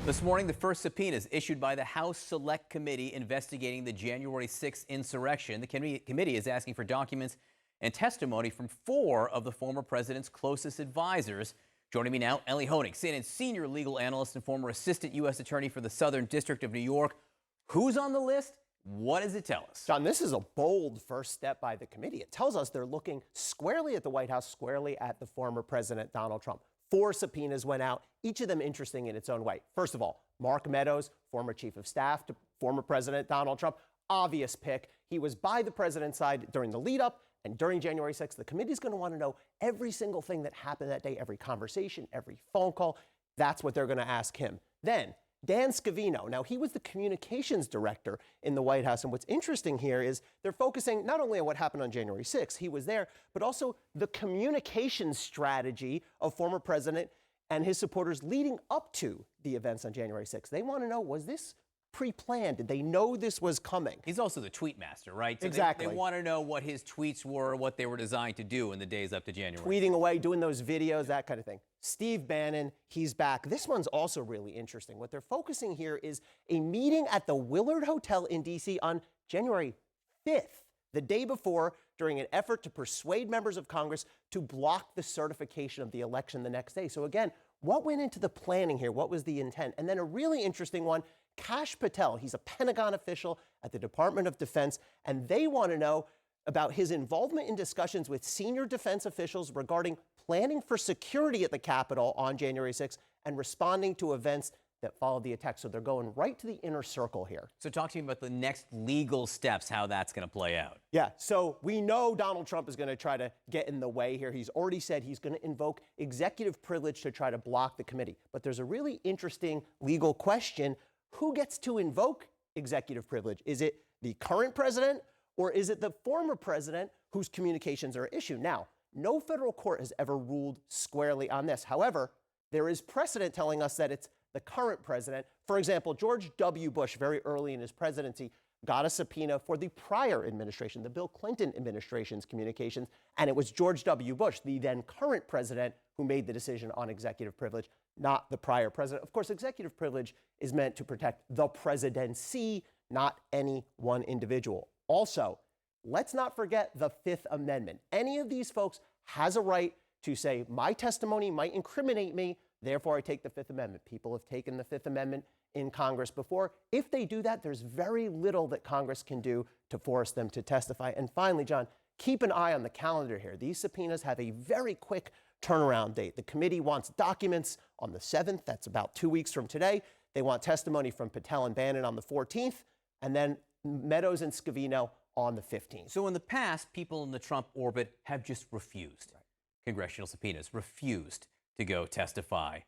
This morning, the first subpoenas issued by the House Select Committee investigating the January 6th insurrection. The committee is asking for documents and testimony from 4 of the former president's closest advisors. Joining me now, Elie Honig, CNN's senior legal analyst and former assistant U.S. attorney for the Southern District of New York. Who's on the list? What does it tell us? John, this is a bold first step by the committee. It tells us they're looking squarely at the White House, squarely at the former president, Donald Trump. 4 subpoenas went out, each of them interesting in its own way. First of all, Mark Meadows, former chief of staff to former President Donald Trump, obvious pick. He was by the president's side during the lead up and during January 6th. The committee's going to want to know every single thing that happened that day, every conversation, every phone call. That's what they're going to ask him. Then Dan Scavino. Now, he was the communications director in the White House. And what's interesting here is they're focusing not only on what happened on January 6th, he was there, but also the communications strategy of former president and his supporters leading up to the events on January 6th. They want to know, was this pre-planned? Did they know this was coming? He's also the tweet master, right? So exactly. They want to know what his tweets were, what they were designed to do in the days up to January. Tweeting away, doing those videos, that kind of thing. Steve Bannon, he's back. This one's also really interesting. What they're focusing here is a meeting at the Willard Hotel in D.C. on January 5th, the day before, during an effort to persuade members of Congress to block the certification of the election the next day. So again, what went into the planning here? What was the intent? And then a really interesting one, Kash Patel. He's a Pentagon official at the Department of Defense, and they want to know about his involvement in discussions with senior defense officials regarding planning for security at the Capitol on January 6th and responding to events that followed the attack. So they're going right to the inner circle here. So talk to me about the next legal steps, how that's going to play out. Yeah, so we know Donald Trump is going to try to get in the way here. He's already said he's going to invoke executive privilege to try to block the committee. But there's a really interesting legal question. Who gets to invoke executive privilege? Is it the current president or is it the former president whose communications are issued? Now, no federal court has ever ruled squarely on this. However, there is precedent telling us that it's the current president. For example, George W. Bush, very early in his presidency, got a subpoena for the prior administration, the Bill Clinton administration's communications, and it was George W. Bush, the then current president, who made the decision on executive privilege, not the prior president. Of course, executive privilege is meant to protect the presidency, not any one individual. Also, let's not forget the Fifth Amendment. Any of these folks has a right to say, my testimony might incriminate me, therefore I take the Fifth Amendment. People have taken the Fifth Amendment in Congress before. If they do that, there's very little that Congress can do to force them to testify. And finally, John, keep an eye on the calendar here. These subpoenas have a very quick turnaround date. The committee wants documents on the 7th. That's about 2 weeks from today. They want testimony from Patel and Bannon on the 14th, and then Meadows and Scavino on the 15th. So in the past, people in the Trump orbit have just refused. Right. Congressional subpoenas, refused to go testify.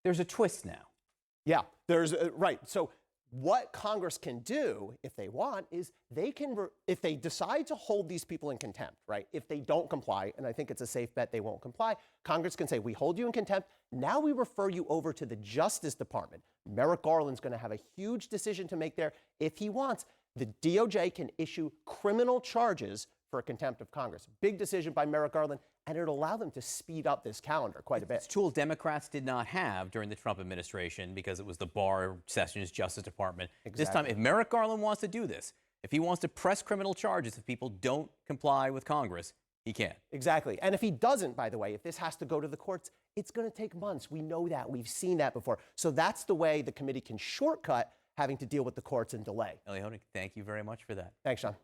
There's a twist now. Yeah, there's right. So what Congress can do, if they want, is they can, if they decide to hold these people in contempt, right? If they don't comply, and I think it's a safe bet they won't comply, Congress can say, we hold you in contempt. Now we refer you over to the Justice Department. Merrick Garland's going to have a huge decision to make there. If he wants, the DOJ can issue criminal charges for contempt of Congress. Big decision by Merrick Garland, and it'll allow them to speed up this calendar quite a bit. It's a tool Democrats did not have during the Trump administration because it was the Barr, Sessions, Justice Department. Exactly. This time, if Merrick Garland wants to do this, if he wants to press criminal charges if people don't comply with Congress, he can. Exactly. And if he doesn't, by the way, if this has to go to the courts, it's going to take months. We know that. We've seen that before. So that's the way the committee can shortcut having to deal with the courts and delay. Elie Honig, thank you very much for that. Thanks, Sean.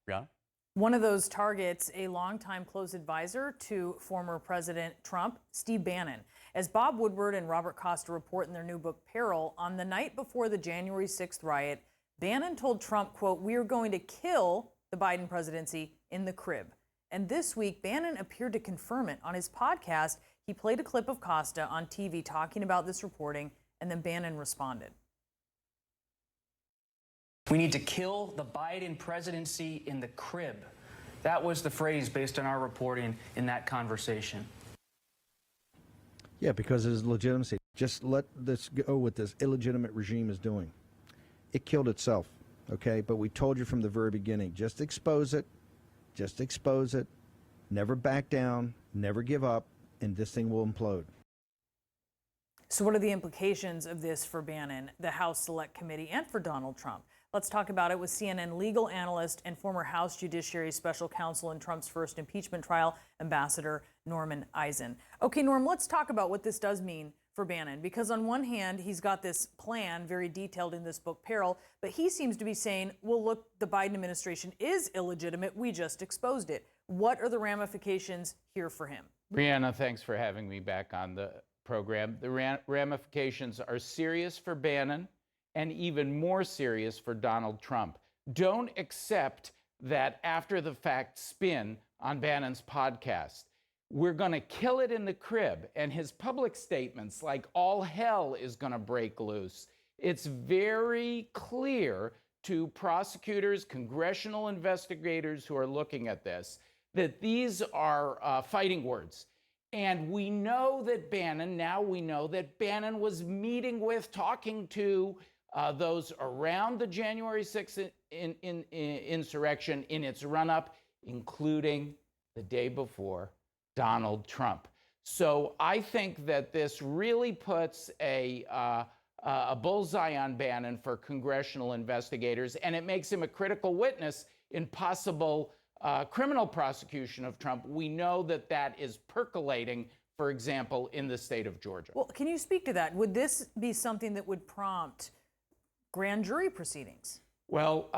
Brianna? One of those targets, a longtime close advisor to former President Trump, Steve Bannon. As Bob Woodward and Robert Costa report in their new book, Peril, on the night before the January 6th riot, Bannon told Trump, quote, "We are going to kill the Biden presidency in the crib." And this week, Bannon appeared to confirm it. On his podcast, he played a clip of Costa on TV talking about this reporting, and then Bannon responded. We need to kill the Biden presidency in the crib. That was the phrase based on our reporting in that conversation. Yeah, because of his legitimacy. Just let this go what this illegitimate regime is doing. It killed itself, okay? But we told you from the very beginning, just expose it, never back down, never give up, and this thing will implode. So what are the implications of this for Bannon, the House Select Committee, and for Donald Trump? Let's talk about it with CNN legal analyst and former House Judiciary Special Counsel in Trump's first impeachment trial, Ambassador Norman Eisen. Okay, Norm, let's talk about what this does mean for Bannon, because on one hand, he's got this plan very detailed in this book, Peril, but he seems to be saying, well, look, the Biden administration is illegitimate. We just exposed it. What are the ramifications here for him? Brianna, thanks for having me back on the program. The ramifications are serious for Bannon and even more serious for Donald Trump. Don't accept that after the fact spin on Bannon's podcast. We're going to kill it in the crib. And his public statements, like all hell is going to break loose. It's very clear to prosecutors, congressional investigators who are looking at this, that these are fighting words. And we know that Bannon was meeting with, talking to those around the January 6th insurrection in its run-up, including the day before, Donald Trump. So I think that this really puts a bullseye on Bannon for congressional investigators, and it makes him a critical witness in possible criminal prosecution of Trump. We know that that is percolating, for example, in the state of Georgia. Well, can you speak to that? Would this be something that would prompt grand jury proceedings? Well,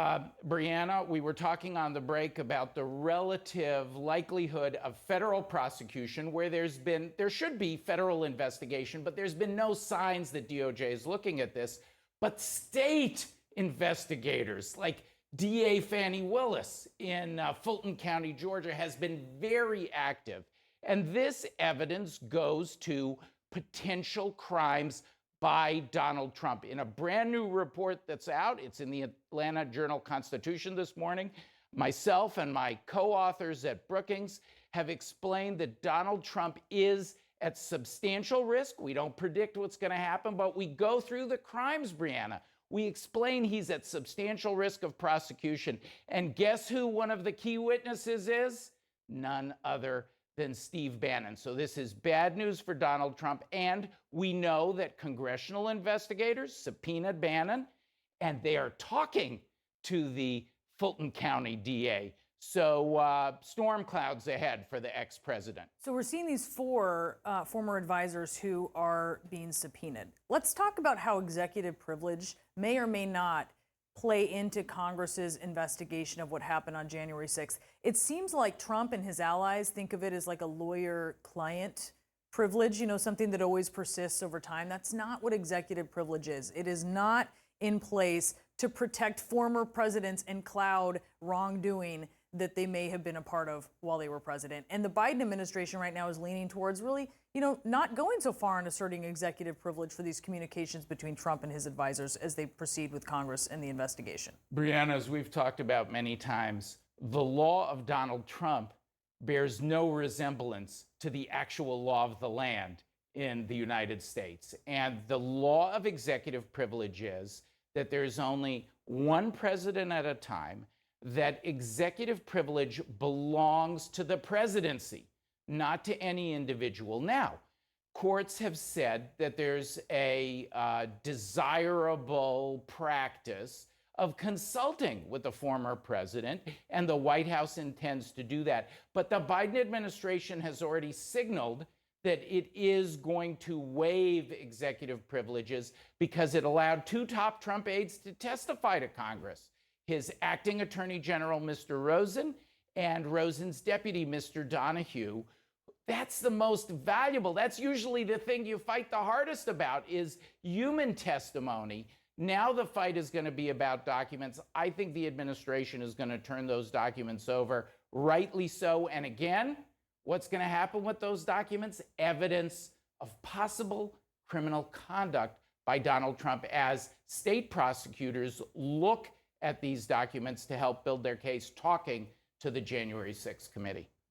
Brianna, we were talking on the break about the relative likelihood of federal prosecution where there should be federal investigation, but there's been no signs that DOJ is looking at this. But state investigators like DA Fannie Willis in Fulton County, Georgia, has been very active. And this evidence goes to potential crimes by Donald Trump. In a brand new report that's out, it's in the Atlanta Journal-Constitution this morning, myself and my co-authors at Brookings have explained that Donald Trump is at substantial risk. We don't predict what's going to happen, but we go through the crimes, Brianna. We explain he's at substantial risk of prosecution. And guess who one of the key witnesses is? None other than Steve Bannon. So this is bad news for Donald Trump. And we know that congressional investigators subpoenaed Bannon, and they are talking to the Fulton County DA. So storm clouds ahead for the ex-president. So we're seeing these four former advisors who are being subpoenaed. Let's talk about how executive privilege may or may not play into Congress's investigation of what happened on January 6th. It seems like Trump and his allies think of it as like a lawyer-client privilege, something that always persists over time. That's not what executive privilege is. It is not in place to protect former presidents and cloud wrongdoing that they may have been a part of while they were president. And the Biden administration right now is leaning towards really, not going so far in asserting executive privilege for these communications between Trump and his advisors as they proceed with Congress and the investigation. Brianna, as we've talked about many times, the law of Donald Trump bears no resemblance to the actual law of the land in the United States. And the law of executive privilege is that there's only one president at a time, that executive privilege belongs to the presidency, not to any individual. Now, courts have said that there's a desirable practice of consulting with the former president, and the White House intends to do that. But the Biden administration has already signaled that it is going to waive executive privileges because it allowed two top Trump aides to testify to Congress. His acting attorney general, Mr. Rosen, and Rosen's deputy, Mr. Donahue. That's the most valuable. That's usually the thing you fight the hardest about is human testimony. Now the fight is going to be about documents. I think the administration is going to turn those documents over, rightly so. And again, what's going to happen with those documents? Evidence of possible criminal conduct by Donald Trump as state prosecutors look at these documents to help build their case, talking to the January 6th committee.